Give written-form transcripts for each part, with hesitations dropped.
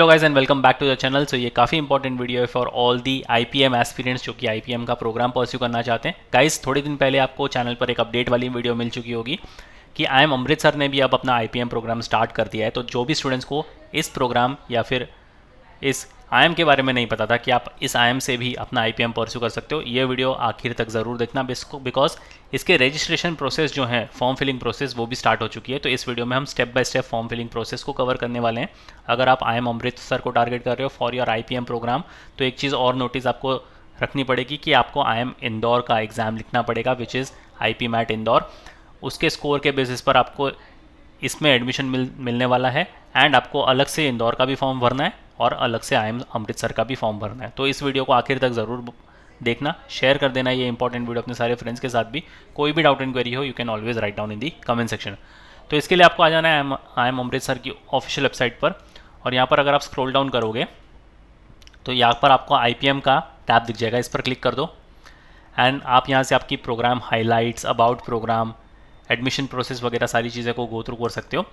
Hello guys and welcome back to the channel. So ये काफ़ी important video है for all the IPM aspirants जो कि IPM का प्रोग्राम परस्यू करना चाहते हैं। गाइज थोड़े दिन पहले आपको चैनल पर एक अपडेट वाली वीडियो मिल चुकी होगी कि IIM अमृतसर ने भी अब अपना आईपीएम प्रोग्राम स्टार्ट कर दिया है। तो जो भी स्टूडेंट्स को इस प्रोग्राम या फिर इस IIM के बारे में नहीं पता था कि आप इस IIM से भी अपना IPM परस्यू कर सकते हो, ये वीडियो आखिर तक ज़रूर देखना बिकॉज इसके रजिस्ट्रेशन प्रोसेस जो है, फॉर्म फिलिंग प्रोसेस, वो भी स्टार्ट हो चुकी है। तो इस वीडियो में हम step by step form filling process को कवर करने वाले हैं। अगर आप IIM अमृतसर को टारगेट कर रहे हो फॉर योर IPM प्रोग्राम, तो एक चीज़ और नोटिस आपको रखनी पड़ेगी कि आपको IIM इंदौर का एग्ज़ाम लिखना पड़ेगा, which is IP MAT Indore. उसके स्कोर के बेसिस पर आपको इसमें एडमिशन मिलने वाला है एंड आपको अलग से इंदौर का भी फॉर्म भरना है और अलग से IIM अमृतसर का भी फॉर्म भरना है। तो इस वीडियो को आखिर तक ज़रूर देखना, शेयर कर देना ये इंपॉर्टेंट वीडियो अपने सारे फ्रेंड्स के साथ भी। कोई भी डाउट इंक्वायरी हो, you can always write down in the comment section. तो इसके लिए आपको आ जाना है IIM अमृतसर की ऑफिशियल वेबसाइट पर, और यहाँ पर अगर आप स्क्रॉल डाउन करोगे तो यहाँ पर आपको IPM का टैब दिख जाएगा, इस पर क्लिक कर दो एंड आप यहाँ से आपकी program highlights, about program, admission process वगैरह सारी चीज़ें को गो थ्रू कर सकते हो।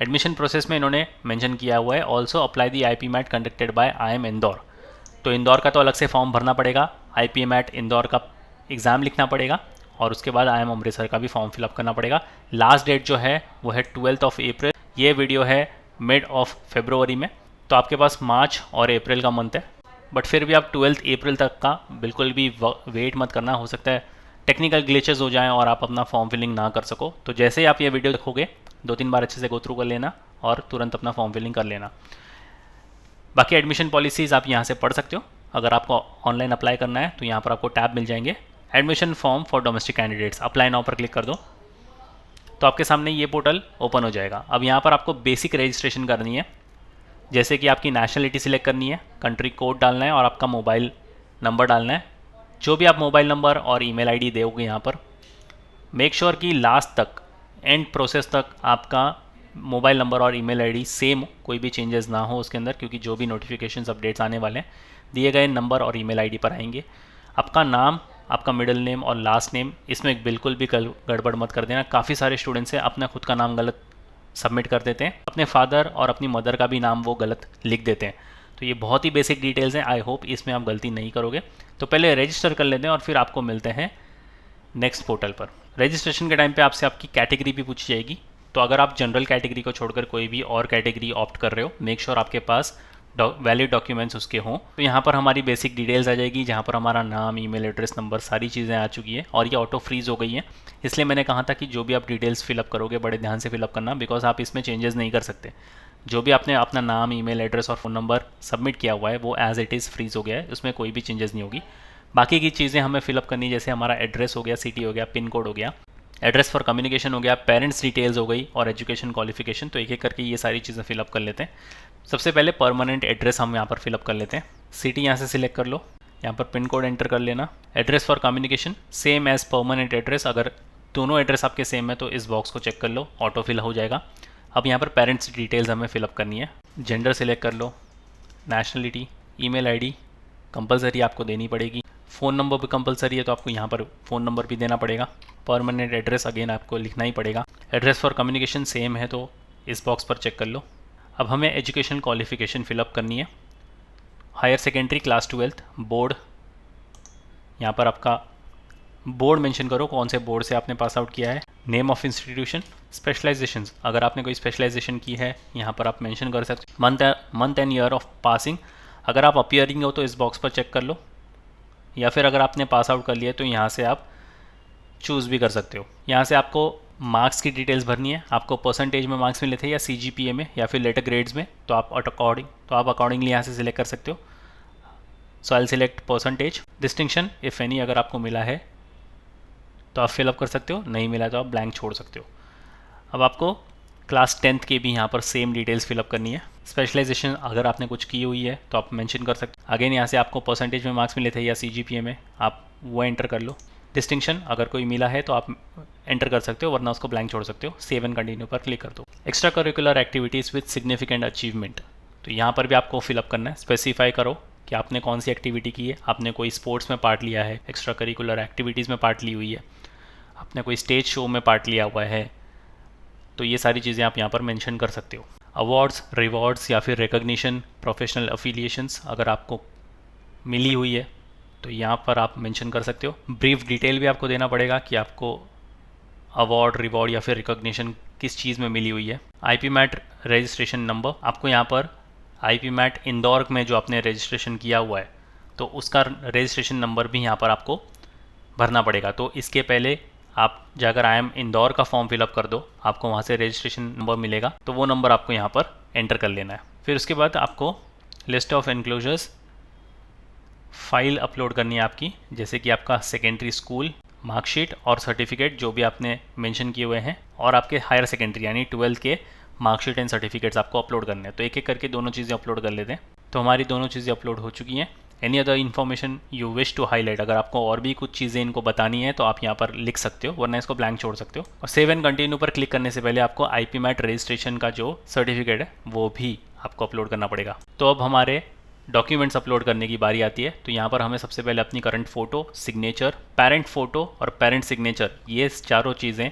एडमिशन प्रोसेस में इन्होंने मेंशन किया हुआ है also apply the IP MAT conducted by IIM Indore. तो इंदौर का तो अलग से फॉर्म भरना पड़ेगा, IP मैट इंदौर का एग्ज़ाम लिखना पड़ेगा और उसके बाद IIM अमृतसर का भी फॉर्म फिलअप करना पड़ेगा। लास्ट डेट जो है वो है 12 अप्रैल। ये वीडियो है मिड ऑफ फेब्रुवरी में, तो आपके पास मार्च और अप्रैल का मंथ है, बट फिर भी आप 12 अप्रैल तक का बिल्कुल भी वेट मत करना। हो सकता है टेक्निकल ग्लिचेस हो जाएं और आप अपना फॉर्म फिलिंग ना कर सको। तो जैसे ही आप ये वीडियो देखोगे 2-3 बार अच्छे से गो थ्रू कर लेना और तुरंत अपना फॉर्म फिलिंग कर लेना। बाकी एडमिशन पॉलिसीज़ आप यहाँ से पढ़ सकते हो। अगर आपको ऑनलाइन अप्लाई करना है तो यहाँ पर आपको टैब मिल जाएंगे, admission form for domestic candidates, apply now पर क्लिक कर दो तो आपके सामने ये पोर्टल ओपन हो जाएगा। अब यहाँ पर आपको बेसिक रजिस्ट्रेशन करनी है, जैसे कि आपकी नेशनलिटी सिलेक्ट करनी है, कंट्री कोड डालना है और आपका मोबाइल नंबर डालना है। जो भी आप मोबाइल नंबर और ईमेल आईडी दोगे यहाँ पर, मेक श्योर कि लास्ट तक, एंड प्रोसेस तक आपका मोबाइल नंबर और ईमेल आईडी सेम हो, कोई भी चेंजेस ना हो उसके अंदर, क्योंकि जो भी नोटिफिकेशंस अपडेट्स आने वाले हैं दिए गए नंबर और ईमेल आईडी पर आएंगे। आपका नाम, आपका मिडिल नेम और लास्ट नेम, इसमें बिल्कुल भी गड़बड़ मत कर देना। काफ़ी सारे स्टूडेंट्स हैं अपना खुद का नाम गलत सबमिट कर देते हैं, अपने फादर और अपनी मदर का भी नाम वो गलत लिख देते हैं। तो ये बहुत ही बेसिक डिटेल्स हैं, आई होप इसमें आप गलती नहीं करोगे। तो पहले रजिस्टर कर लेते हैं और फिर आपको मिलते हैं नेक्स्ट पोर्टल पर। रजिस्ट्रेशन के टाइम पे आपसे आपकी कैटेगरी भी पूछी जाएगी। तो अगर आप जनरल कैटेगरी को छोड़कर कोई भी और कैटेगरी ऑप्ट कर रहे हो, मेक श्योर आपके पास वैलिड डॉक्यूमेंट्स उसके हों। तो यहाँ पर हमारी बेसिक डिटेल्स आ जाएगी, जहाँ पर हमारा नाम, ईमेल एड्रेस, नंबर, सारी चीज़ें आ चुकी है और ये ऑटो फ्रीज हो गई हैं। इसलिए मैंने कहा था कि जो भी आप डिटेल्स फिलअप करोगे बड़े ध्यान से फिलअप करना, बिकॉज आप इसमें चेंजेस नहीं कर सकते। जो भी आपने अपना नाम, ईमेल एड्रेस और फ़ोन नंबर सबमिट किया हुआ है वो एज इट इज़ फ्रीज हो गया है, उसमें कोई भी चेंजेस नहीं होगी। बाकी की चीज़ें हमें फिलअप करनी, जैसे हमारा एड्रेस हो गया, सिटी हो गया, पिन कोड हो गया, एड्रेस फॉर कम्युनिकेशन हो गया, पेरेंट्स डिटेल्स हो गई और एजुकेशन क्वालिफिकेशन। तो एक एक करके ये सारी चीज़ें फिलअप कर लेते हैं। सबसे पहले परमानेंट एड्रेस हम यहाँ पर फिलअप कर लेते हैं। सिटी यहाँ से सिलेक्ट कर लो, यहाँ पर पिन कोड एंटर कर लेना। Address for communication same as permanent address, अगर दोनों एड्रेस आपके सेम है तो इस बॉक्स को चेक कर लो, ऑटो फिल हो जाएगा। अब यहाँ पर पेरेंट्स डिटेल्स हमें फिलअप करनी है। जेंडर सिलेक्ट कर लो, नेशनलिटी, ईमेल आईडी कंपलसरी आपको देनी पड़ेगी, फ़ोन नंबर भी कंपलसरी है तो आपको यहाँ पर फ़ोन नंबर भी देना पड़ेगा। परमानेंट एड्रेस अगेन आपको लिखना ही पड़ेगा। एड्रेस फॉर कम्युनिकेशन सेम है तो इस बॉक्स पर चेक कर लो। अब हमें एजुकेशन क्वालिफिकेशन फिलअप करनी है। Higher secondary class 12th board, यहाँ पर आपका बोर्ड मेंशन करो, कौन से बोर्ड से आपने पास आउट किया है। नेम ऑफ इंस्टीट्यूशन, स्पेशलाइजेशंस, अगर आपने कोई स्पेशलाइजेशन की है यहाँ पर आप मेंशन कर सकते हो। Month and year of passing, अगर आप अपीयरिंग हो तो इस बॉक्स पर चेक कर लो, या फिर अगर आपने पास आउट कर लिया तो यहाँ से आप चूज़ भी कर सकते हो। यहाँ से आपको मार्क्स की डिटेल्स भरनी है, आपको परसेंटेज में मार्क्स मिले थे या CGPA में या फिर लेटर ग्रेड्स में, तो आप अकॉर्डिंगली यहाँ से सिलेक्ट कर सकते हो। So I select percentage. Distinction if any अगर आपको मिला है तो आप फिलअप कर सकते हो, नहीं मिला तो आप ब्लैंक छोड़ सकते हो। अब आपको क्लास 10th की भी यहाँ पर सेम डिटेल्स फिलअप करनी है। स्पेशलाइजेशन अगर आपने कुछ की हुई है तो आप मेंशन कर सकते हो। अगेन यहाँ से आपको परसेंटेज में मार्क्स मिले थे या CGPA में, आप वो एंटर कर लो। डिस्टिंक्शन अगर कोई मिला है तो आप एंटर कर सकते हो, वरना उसको ब्लैंक छोड़ सकते हो। सेव एंड कंटिन्यू पर क्लिक कर दो। Extra curricular activities with significant achievement, तो यहाँ पर भी आपको फिलअप करना है। स्पेसिफाई करो कि आपने कौन सी एक्टिविटी की है, आपने कोई स्पोर्ट्स में पार्ट लिया है, एक्स्ट्रा करिकुलर एक्टिविटीज़ में पार्ट ली हुई है, आपने कोई स्टेज शो में पार्ट लिया हुआ है, तो ये सारी चीज़ें आप यहाँ पर मेंशन कर सकते हो। अवार्ड्स, रिवॉर्ड्स या फिर रिकॉग्निशन, प्रोफेशनल अफिलिएशंस अगर आपको मिली हुई है तो यहाँ पर आप मेंशन कर सकते हो। ब्रीफ डिटेल भी आपको देना पड़ेगा कि आपको अवार्ड, रिवॉर्ड या फिर रिकॉग्निशन किस चीज़ में मिली हुई है। IP मैट रजिस्ट्रेशन नंबर, आपको यहाँ पर IP मैट इंदौर में जो आपने रजिस्ट्रेशन किया हुआ है तो उसका रजिस्ट्रेशन नंबर भी यहाँ पर आपको भरना पड़ेगा। तो इसके पहले आप जाकर IIM इंदौर का फॉर्म फिलअप कर दो, आपको वहाँ से रजिस्ट्रेशन नंबर मिलेगा, तो वो नंबर आपको यहाँ पर एंटर कर लेना है। फिर उसके बाद आपको list of enclosures file upload करनी है आपकी, जैसे कि आपका सेकेंडरी स्कूल मार्कशीट और सर्टिफिकेट जो भी आपने मेंशन किए हुए हैं, और आपके हायर सेकेंडरी यानी 12th के मार्कशीट एंड सर्टिफिकेट्स आपको अपलोड करने हैं। तो एक एक करके दोनों चीज़ें अपलोड कर लेते हैं। तो हमारी दोनों चीज़ें अपलोड हो चुकी हैं। Any other information you wish to highlight, अगर आपको और भी कुछ चीज़ें इनको बतानी है तो आप यहाँ पर लिख सकते हो, वरना इसको ब्लैंक छोड़ सकते हो। और सेव एंड कंटिन्यू पर क्लिक करने से पहले आपको IP मैट रजिस्ट्रेशन का जो सर्टिफिकेट है वो भी आपको अपलोड करना पड़ेगा। तो अब हमारे डॉक्यूमेंट्स अपलोड करने की बारी आती है। तो यहाँ पर हमें सबसे पहले अपनी current photo, signature, parent photo और पेरेंट सिग्नेचर, ये चारों चीज़ें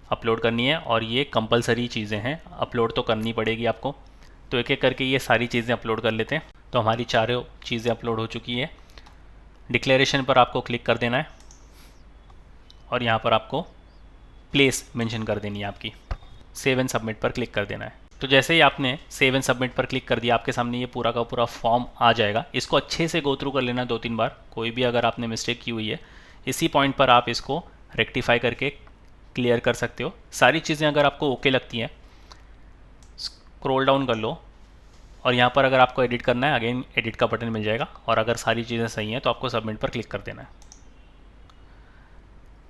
अपलोड करनी है और ये कंपलसरी चीज़ें हैं, अपलोड तो करनी पड़ेगी आपको। तो एक एक करके ये सारी चीज़ें अपलोड कर लेते हैं। तो हमारी चारों चीज़ें अपलोड हो चुकी है। डिक्लेरेशन पर आपको क्लिक कर देना है और यहाँ पर आपको प्लेस मेंशन कर देनी है आपकी। सेव एंड सबमिट पर क्लिक कर देना है। तो जैसे ही आपने सेव एंड सबमिट पर क्लिक कर दिया, आपके सामने ये पूरा का पूरा फॉर्म आ जाएगा। इसको अच्छे से गो थ्रू कर लेना 2-3 बार। कोई भी अगर आपने मिस्टेक की हुई है, इसी पॉइंट पर आप इसको रेक्टिफाई करके क्लियर कर सकते हो। सारी चीज़ें अगर आपको ओके लगती हैं, स्क्रॉल डाउन कर लो और यहाँ पर अगर आपको एडिट करना है, अगेन एडिट का बटन मिल जाएगा। और अगर सारी चीज़ें सही हैं तो आपको सबमिट पर क्लिक कर देना है।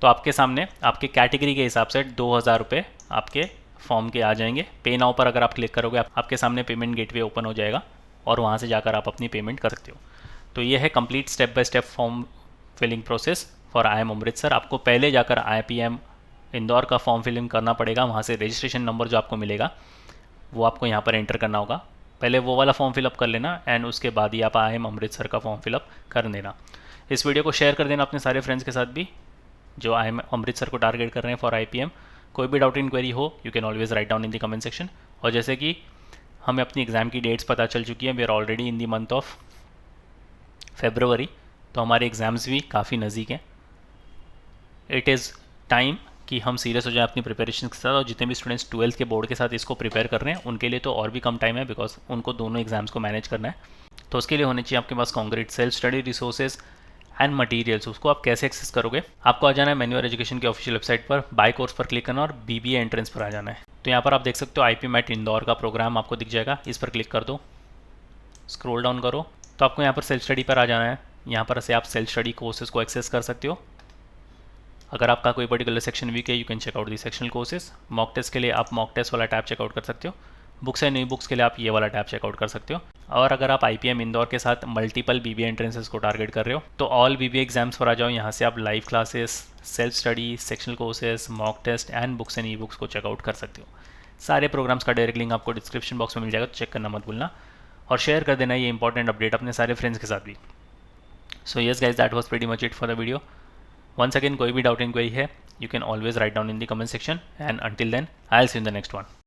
तो आपके सामने आपके कैटेगरी के हिसाब से 2000 रुपये आपके फॉर्म के आ जाएंगे। पे नाउ पर अगर आप क्लिक करोगे, आपके सामने पेमेंट गेटवे ओपन हो जाएगा और वहाँ से जाकर आप अपनी पेमेंट कर सकते हो। तो ये है complete step by step form filling process for IIM Amritsar. आपको पहले जाकर IPM इंदौर का फॉर्म फिलिंग करना पड़ेगा, वहाँ से रजिस्ट्रेशन नंबर जो आपको मिलेगा वो आपको यहाँ पर एंटर करना होगा। पहले वो वाला फॉर्म फिलअप कर लेना एंड उसके बाद ही आप IIM अमृतसर का फॉर्म फिलअप कर देना। इस वीडियो को शेयर कर देना अपने सारे फ्रेंड्स के साथ भी जो IIM अमृतसर को टारगेट कर रहे हैं फॉर IPM। कोई भी डाउट इंक्वायरी हो, you can always write down in the comment section. और जैसे कि हमें अपनी एग्ज़ाम की डेट्स पता चल चुकी है, we are already in the month of February, तो हमारे एग्ज़ाम्स भी काफ़ी नज़दीक हैं। इट इज़ टाइम कि हम सीरियस हो जाएं अपनी प्रिपरेशन के साथ। और जितने भी स्टूडेंट्स 12th के बोर्ड के साथ इसको प्रिपेयर कर रहे हैं उनके लिए तो और भी कम टाइम है, बिकॉज उनको दोनों एग्जाम्स को मैनेज करना है। तो उसके लिए होने चाहिए आपके पास concrete self study resources and materials. उसको आप कैसे एक्सेस करोगे? आपको आ जाना है मैन्युअल एजुकेशन की ऑफिशियल वेबसाइट पर, बाय कोर्स पर क्लिक करना और BBA एंट्रेंस पर आ जाना है। तो यहाँ पर आप देख सकते हो IP मैट इंदौर का प्रोग्राम आपको दिख जाएगा, इस पर क्लिक कर दो, स्क्रॉल डाउन करो तो आपको यहाँ पर सेल्फ स्टडी पर आ जाना है। यहाँ पर से आप सेल्फ स्टडी कोर्सेज को एक्सेस कर सकते हो। अगर आपका कोई पर्टिकुलर सेक्शन वीक है, you can check out the sectional courses. Mock test के लिए आप मॉक टेस्ट वाला टैब चेकआउट कर सकते हो। बुक्स एंड न्यू बुक्स के लिए आप ये वाला टैब चेकआउट कर सकते हो। और अगर आप IPM इंदौर के साथ मल्टीपल BBA एंट्रेंसेस को टारगेट कर रहे हो तो ऑल BBA एग्जाम्स पर आ जाओ। यहाँ से आप live classes, self study, sectional courses, mock test and books and e books को चेकआउट कर सकते हो। सारे प्रोग्राम्स का डायरेक्ट लिंक आपको डिस्क्रिप्शन बॉक्स में मिल जाएगा, तो चेक करना मत भूलना और शेयर कर देना ये इंपॉर्टेंट अपडेट अपने सारे फ्रेंड्स के साथ भी। So yes guys, that was pretty much it for the video. Once again कोई भी डाउट इंक्वायरी है, you can always write down in the comment section, and until then I'll see you in the next one.